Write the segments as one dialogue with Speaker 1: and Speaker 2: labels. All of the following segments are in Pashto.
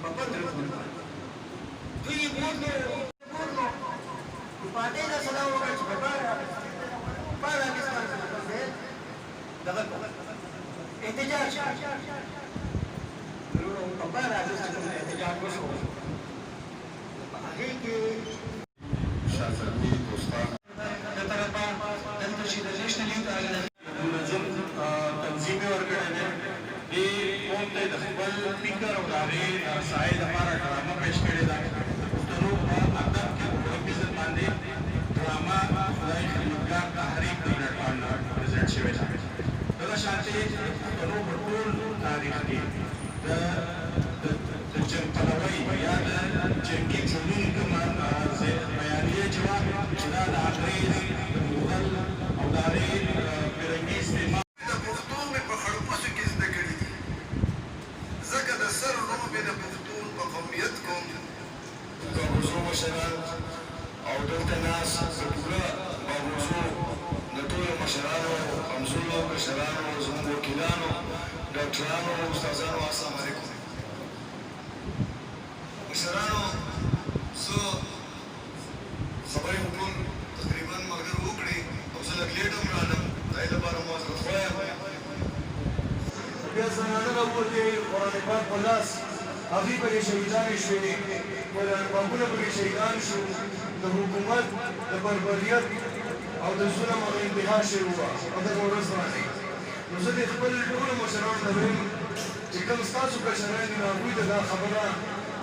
Speaker 1: په 15 کلونه دوی بوتلو پاتې دا سلام وکړ چې په بار اګستان کې دغه احتجاج په بار اګستان کې احتجاج وشو هغه کې
Speaker 2: شاذلي دوستان
Speaker 1: د طرفه دلته چې د نېشنل یوت
Speaker 2: منظم تنظیم یې ورکړی دی دې قوم ته د خپل فکر او د هغې سایې لپاره ډرامه پیش کړې ده د پښتنو په ادب کې په ټولنیز باندې ډرامه خدای خدمتګار تحریک د پلټفارم پرزنټ شوې ده دغه شانتې پښتنو په ټول تاریخ کې د جنګ پلوۍ یا د جنګي جنون کومه بیانیه چې وه چې دا د انګریز د مغل او د هغې فرنګي استعمار
Speaker 3: د پښتو مې په خړپوسو کې زده کړي دي ځکه د سر لوبې د پښتون په قومیت کوم د بابوزو مشران او دلته ناست د پوره بابوزو د ټولو مشرانو همزولو کشرانو زموږ وکیلانو ډاکټرانو استادانو السلام علیکم مشرانو زه خبرې مو ټول تقریبا ملګرو وکړې او زه لږ لیټ هم رالم د هغې لپاره مو معذرت خوایم
Speaker 4: بیا زنانه راووتې قرآن پاک په لاس هغوی پکې شهیدانې شوې قرآن پاکونه پکې شهیدان شو د حکومت د بربریت او د ظلم هغه انتها شوې وه او دغه ورځ باندې نو زه د خپل ټولو مشرانو ته وایم چې کوم ستاسو کشران دي نو هغوی ته دا خبره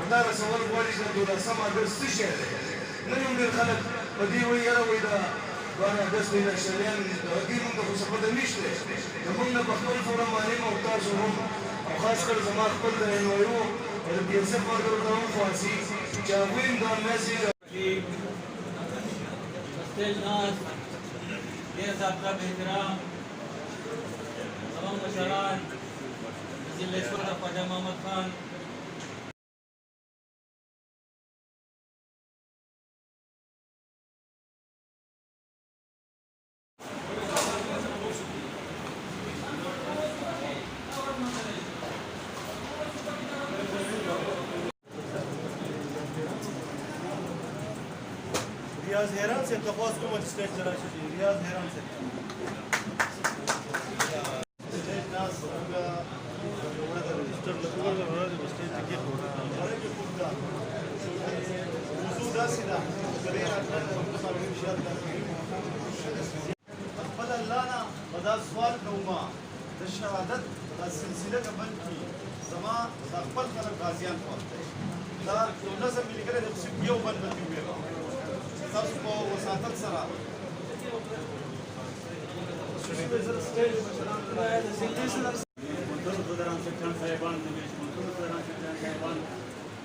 Speaker 4: همدا رسول غواړي چې د 12 اګست څه شی دی نن هم ډېر خلک په دې وایي یاره وایي دا 12 اګست دی نشریان دې مونږ ته خو څه پته نشته زمونږ نه په خپل فورم باندې او تاسو هم او خاص کر زما خپل د NYO او د PSF ملګرو ته هم خواسي چې هغوی هم دا میسیج
Speaker 5: स्टेज नाज ये साबका बेहतराम तमाम मशरान जिलेश्वर ख्वाजा मोहम्मद खान
Speaker 4: रियाज हैरान से तफास को स्टेज चला चाहिए रियाज हैरान से स्टेज नास होगा रजिस्टर लगवा स्टेज टिकट होगा हमारे के पूरा वजूदा सीधा करेगा خپل الله نه ودا سوال کوم د شهادت د سلسله قبل کی زما د خپل خلک غازیان پاتې دا یو نظم لیکل د یو بل باندې ویل تاسو په وساتت سره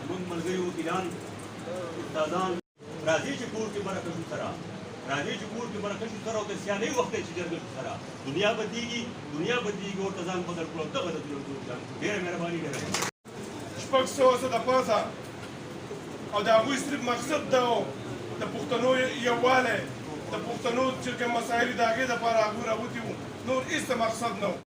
Speaker 6: موږ ملګري وکیلان استادان راځي چې کور کې برکشو سره راځي چې کور کې برکشو سره او د سیالۍ وخت چې جرګه سره دنیا بدلیږي او ځان بدل کړو دغه د ډېره مهرباني ډېره
Speaker 7: شپږ سوه څه د پاسه او د هغوی صرف مقصد دا و د پښتنو یووالی د پښتنو چې کوم مسایل د هغې دپاره هغوی راوتي وو نور هېڅ مقصد نه و